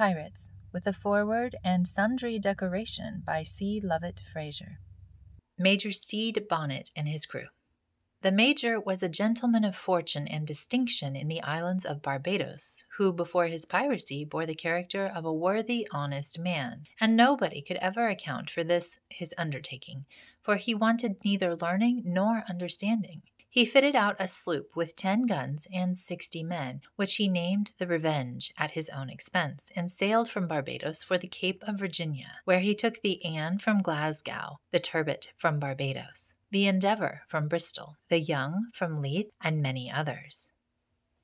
Pirates, with a foreword and sundry decoration by C. Lovat Fraser. Major Stede Bonnet and his crew. The Major was a gentleman of fortune and distinction in the islands of Barbados, who before his piracy bore the character of a worthy, honest man, and nobody could ever account for this his undertaking, for he wanted neither learning nor understanding. He fitted out a sloop with 10 guns and 60 men, which he named the Revenge at his own expense, and sailed from Barbados for the Cape of Virginia, where he took the Anne from Glasgow, the Turbot from Barbados, the Endeavour from Bristol, the Young from Leith, and many others.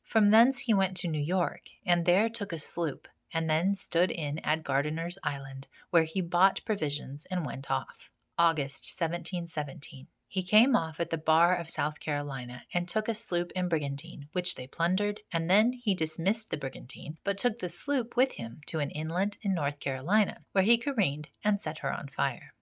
From thence he went to New York, and there took a sloop, and then stood in at Gardiner's Island, where he bought provisions and went off. August 1717. He came off at the bar of South Carolina and took a sloop and brigantine, which they plundered, and then he dismissed the brigantine, but took the sloop with him to an inlet in North Carolina, where he careened and set her on fire.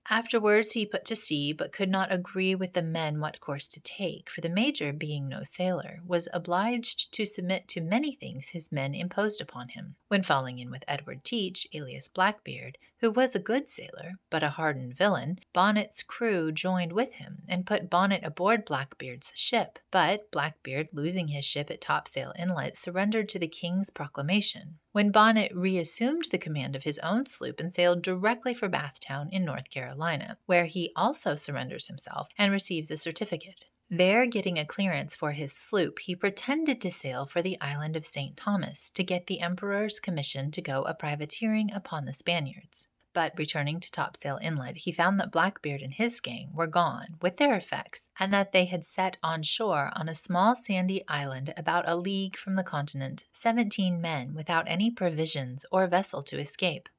Afterwards he put to sea, but could not agree with the men what course to take, for the Major, being no sailor, was obliged to submit to many things his men imposed upon him. When falling in with Edward Teach, alias Blackbeard, who was a good sailor, but a hardened villain, Bonnet's crew joined with him, and put Bonnet aboard Blackbeard's ship. But Blackbeard, losing his ship at Topsail Inlet, surrendered to the King's proclamation, when Bonnet reassumed the command of his own sloop and sailed directly for Bathtown in North Carolina, where he also surrenders himself and receives a certificate. There, getting a clearance for his sloop, he pretended to sail for the island of St. Thomas to get the Emperor's commission to go a privateering upon the Spaniards. But returning to Topsail Inlet, he found that Blackbeard and his gang were gone with their effects, and that they had set on shore on a small sandy island about a league from the continent, 17 men without any provisions or vessel to escape.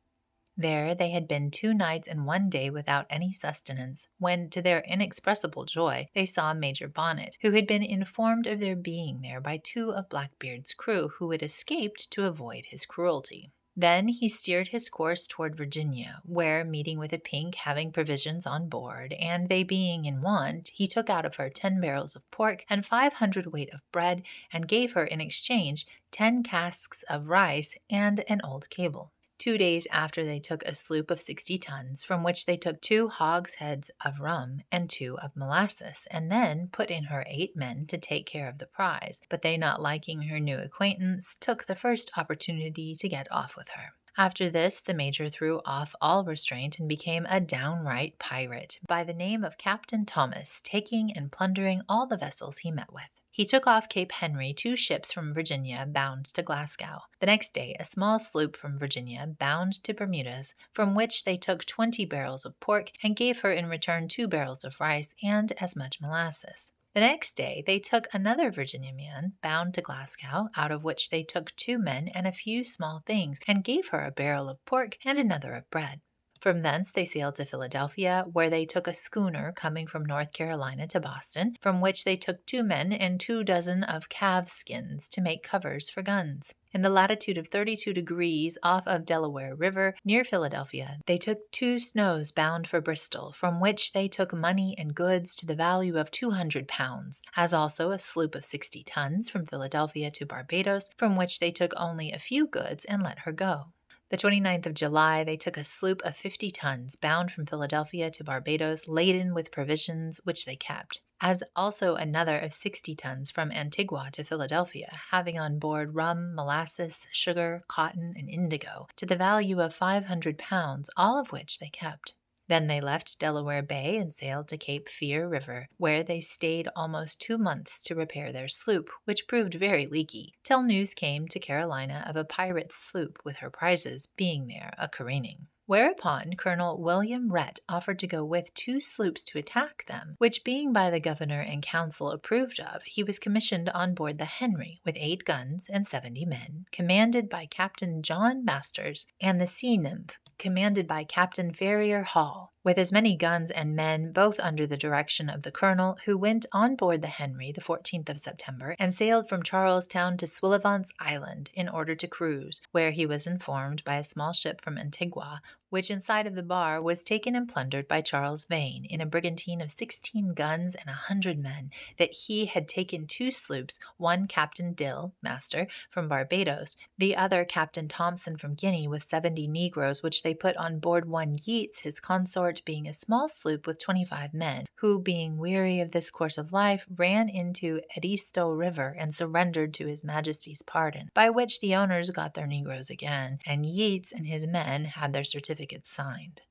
There they had been 2 nights and 1 day without any sustenance, when, to their inexpressible joy, they saw Major Bonnet, who had been informed of their being there by 2 of Blackbeard's crew who had escaped to avoid his cruelty. Then he steered his course toward Virginia, where, meeting with a Pink having provisions on board, and they being in want, he took out of her 10 barrels of pork and 500 weight of bread, and gave her in exchange 10 casks of rice and an old cable. 2 days after they took a sloop of 60 tons, from which they took 2 hogsheads of rum and 2 of molasses, and then put in her 8 men to take care of the prize, but they not liking her new acquaintance, took the first opportunity to get off with her. After this, the Major threw off all restraint and became a downright pirate, by the name of Captain Thomas, taking and plundering all the vessels he met with. He took off Cape Henry 2 ships from Virginia bound to Glasgow. The next day a small sloop from Virginia bound to Bermudas, from which they took 20 barrels of pork and gave her in return 2 barrels of rice and as much molasses. The next day they took another Virginia man bound to Glasgow, out of which they took 2 men and a few small things, and gave her a barrel of pork and another of bread. From thence they sailed to Philadelphia, where they took a schooner coming from North Carolina to Boston, from which they took 2 men and 2 dozen of calves' skins to make covers for guns. In the latitude of 32 degrees off of Delaware River, near Philadelphia, they took 2 snows bound for Bristol, from which they took money and goods to the value of 200 pounds, as also a sloop of 60 tons from Philadelphia to Barbados, from which they took only a few goods and let her go. The 29th of July, they took a sloop of 50 tons, bound from Philadelphia to Barbados, laden with provisions, which they kept, as also another of 60 tons from Antigua to Philadelphia, having on board rum, molasses, sugar, cotton, and indigo, to the value of 500 pounds, all of which they kept. Then they left Delaware Bay and sailed to Cape Fear River, where they stayed almost 2 months to repair their sloop, which proved very leaky, till news came to Carolina of a pirate's sloop with her prizes being there a-careening. Whereupon Colonel William Rhett offered to go with 2 sloops to attack them, which being by the governor and council approved of, he was commissioned on board the Henry with 8 guns and 70 men, commanded by Captain John Masters, and the Sea Nymph, commanded by Captain Farrier Hall. with as many guns and men, both under the direction of the colonel, who went on board the Henry the 14th of September and sailed from Charlestown to Sullivan's Island in order to cruise, where he was informed by a small ship from Antigua, which inside of the bar was taken and plundered by Charles Vane in a brigantine of 16 guns and 100 men, that he had taken 2 sloops, one Captain Dill, master, from Barbados, the other Captain Thompson from Guinea, with 70 negroes, which they put on board one Yeats, his consort, being a small sloop with 25 men, who, being weary of this course of life, ran into Edisto River and surrendered to his Majesty's pardon, by which the owners got their negroes again, and Yeats and his men had their certificates signed.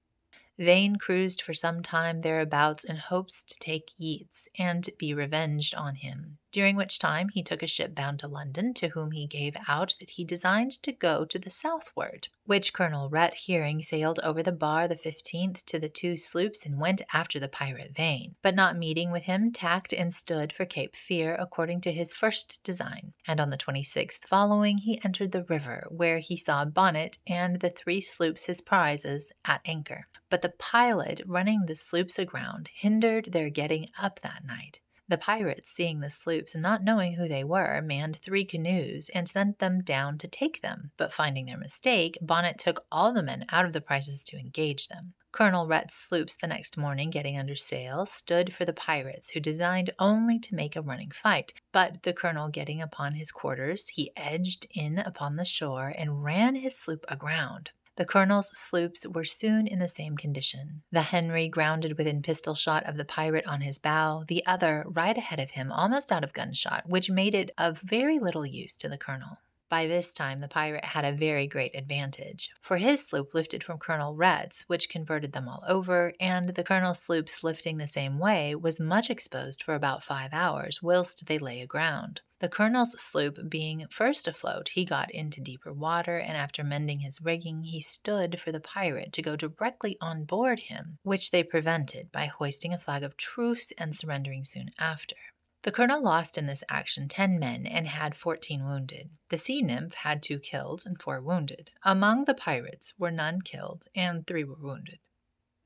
Vane cruised for some time thereabouts in hopes to take Yeats and be revenged on him, during which time he took a ship bound to London, to whom he gave out that he designed to go to the southward, which Colonel Rhett hearing, sailed over the bar the 15th to the 2 sloops and went after the pirate Vane, but not meeting with him, tacked and stood for Cape Fear according to his first design, and on the 26th following he entered the river, where he saw Bonnet and the 3 sloops his prizes at anchor. But the pilot running the sloops aground hindered their getting up that night. The pirates, seeing the sloops and not knowing who they were, manned 3 canoes and sent them down to take them, but finding their mistake, Bonnet took all the men out of the prizes to engage them. Colonel Rhett's sloops the next morning, getting under sail, stood for the pirates, who designed only to make a running fight, but the colonel getting upon his quarters, he edged in upon the shore and ran his sloop aground. The colonel's sloops were soon in the same condition. The Henry grounded within pistol shot of the pirate on his bow, the other right ahead of him, almost out of gunshot, which made it of very little use to the colonel. By this time the pirate had a very great advantage, for his sloop lifted from Colonel Rhett's, which converted them all over, and the colonel's sloops lifting the same way was much exposed for about 5 hours, whilst they lay aground. The colonel's sloop being first afloat, he got into deeper water, and after mending his rigging, he stood for the pirate to go directly on board him, which they prevented by hoisting a flag of truce and surrendering soon after. The colonel lost in this action 10 men and had 14 wounded. The sea nymph had 2 killed and 4 wounded. Among the pirates were none killed and 3 were wounded.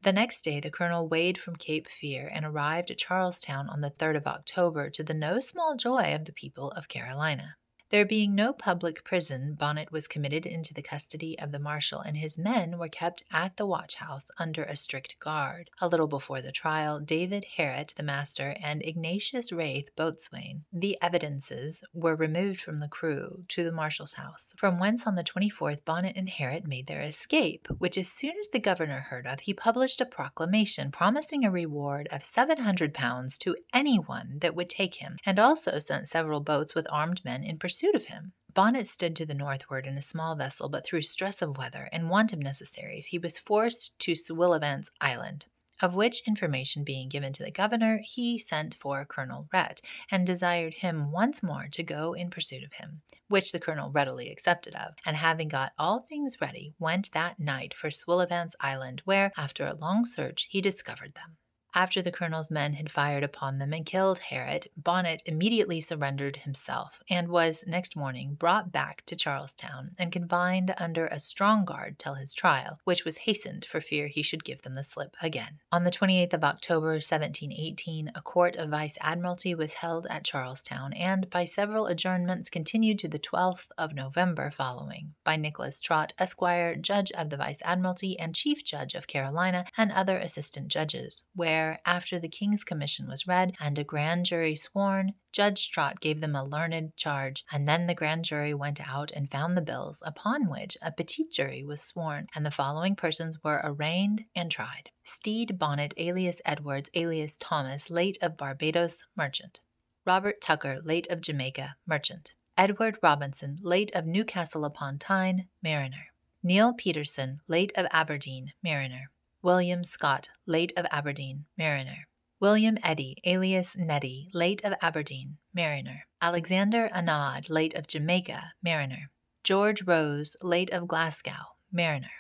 The next day the colonel weighed from Cape Fear and arrived at Charlestown on the 3rd of October, to the no small joy of the people of Carolina. There being no public prison, Bonnet was committed into the custody of the marshal, and his men were kept at the watch-house under a strict guard. A little before the trial, David Harrett, the master, and Ignatius Wraith, boatswain, the evidences, were removed from the crew to the marshal's house, from whence on the 24th Bonnet and Harrett made their escape, which as soon as the governor heard of, he published a proclamation promising a reward of £700 to anyone that would take him, and also sent several boats with armed men in pursuit of him. Bonnet stood to the northward in a small vessel, but through stress of weather and want of necessaries, he was forced to Sullivan's Island, of which information being given to the governor, he sent for Colonel Rhett, and desired him once more to go in pursuit of him, which the colonel readily accepted of, and having got all things ready, went that night for Sullivan's Island, where, after a long search, he discovered them. After the colonel's men had fired upon them and killed Harrett, Bonnet immediately surrendered himself, and was next morning brought back to Charlestown and confined under a strong guard till his trial, which was hastened for fear he should give them the slip again. On the 28th of October, 1718, a court of vice-admiralty was held at Charlestown, and by several adjournments continued to the 12th of November following, by Nicholas Trott, Esquire, Judge of the Vice-Admiralty and Chief Judge of Carolina, and other assistant judges, where, after the King's commission was read and a grand jury sworn, Judge Trott gave them a learned charge, and then the grand jury went out and found the bills, upon which a petit jury was sworn, and the following persons were arraigned and tried: Steed Bonnet, alias Edwards, alias Thomas, late of Barbados, merchant; Robert Tucker, late of Jamaica, merchant; Edward Robinson, late of Newcastle upon Tyne, mariner; Neil Peterson, late of Aberdeen, mariner; William Scott, late of Aberdeen, mariner; William Eddy, alias Neddy, late of Aberdeen, mariner; Alexander Anad, late of Jamaica, mariner; George Rose, late of Glasgow, mariner;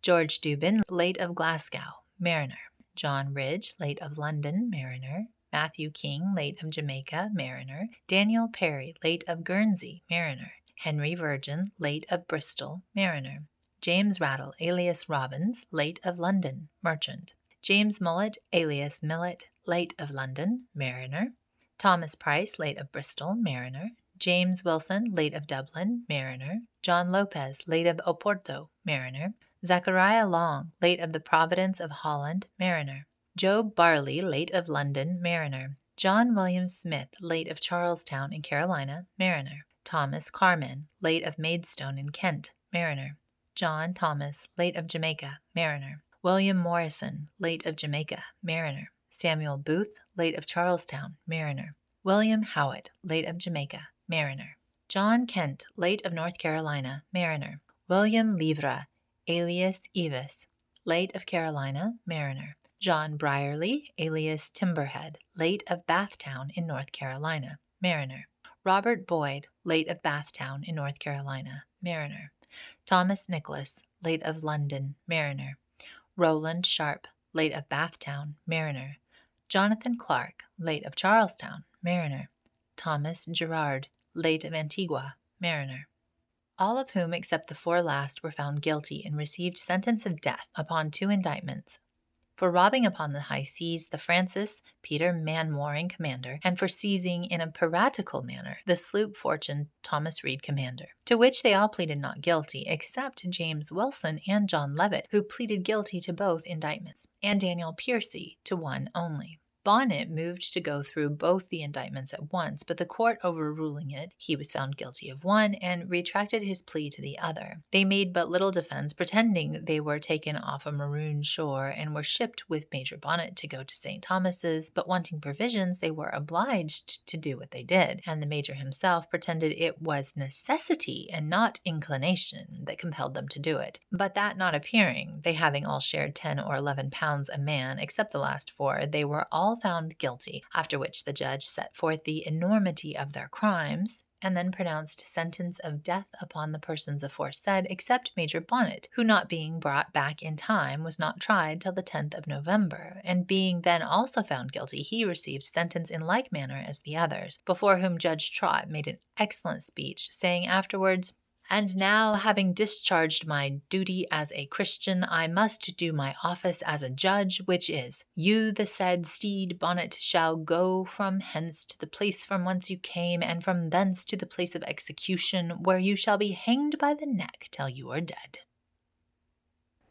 George Dubin, late of Glasgow, mariner; John Ridge, late of London, mariner; Matthew King, late of Jamaica, mariner; Daniel Perry, late of Guernsey, mariner; Henry Virgin, late of Bristol, mariner; James Rattle, alias Robbins, late of London, merchant; James Mullet, alias Millet, late of London, mariner. Thomas Price, late of Bristol, mariner. James Wilson, late of Dublin, mariner. John Lopez, late of Oporto, mariner. Zachariah Long, late of the Providence of Holland, mariner. Job Barley, late of London, mariner. John William Smith, late of Charlestown in Carolina, mariner. Thomas Carman, late of Maidstone in Kent, mariner. John Thomas, late of Jamaica, mariner. William Morrison, late of Jamaica, mariner. Samuel Booth, late of Charlestown, mariner. William Howitt, late of Jamaica, mariner. John Kent, late of North Carolina, mariner. William Livre, alias Evis, late of Carolina, mariner. John Brierly, alias Timberhead, late of Bathtown in North Carolina, mariner. Robert Boyd, late of Bathtown in North Carolina, mariner. Thomas Nicholas, late of London, mariner. Roland Sharp, late of Bathtown, mariner. Jonathan Clark, late of Charlestown, mariner. Thomas Gerard, late of Antigua, mariner. All of whom except the 4 last were found guilty and received sentence of death upon 2 indictments. For robbing upon the high seas the Francis, Peter Man-Mooring, commander, and for seizing in a piratical manner the sloop Fortune, Thomas Reed, commander, to which they all pleaded not guilty, except James Wilson and John Levitt, who pleaded guilty to both indictments, and Daniel Piercy to one only. Bonnet moved to go through both the indictments at once, but the court overruling it, he was found guilty of one and retracted his plea to the other. They made but little defense, pretending they were taken off a maroon shore and were shipped with Major Bonnet to go to St. Thomas's, but wanting provisions, they were obliged to do what they did, and the Major himself pretended it was necessity and not inclination that compelled them to do it. But that not appearing, they having all shared 10 or 11 pounds a man, except the last 4, they were all found guilty, after which the judge set forth the enormity of their crimes, and then pronounced sentence of death upon the persons aforesaid, except Major Bonnet, who not being brought back in time was not tried till the 10th of November, and being then also found guilty, he received sentence in like manner as the others, before whom Judge Trott made an excellent speech, saying afterwards, "And now, having discharged my duty as a Christian, I must do my office as a judge, which is, you the said Stede Bonnet shall go from hence to the place from whence you came, and from thence to the place of execution, where you shall be hanged by the neck till you are dead."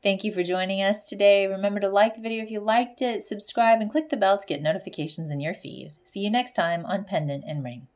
Thank you for joining us today. Remember to like the video if you liked it, subscribe, and click the bell to get notifications in your feed. See you next time on Pendant and Ring.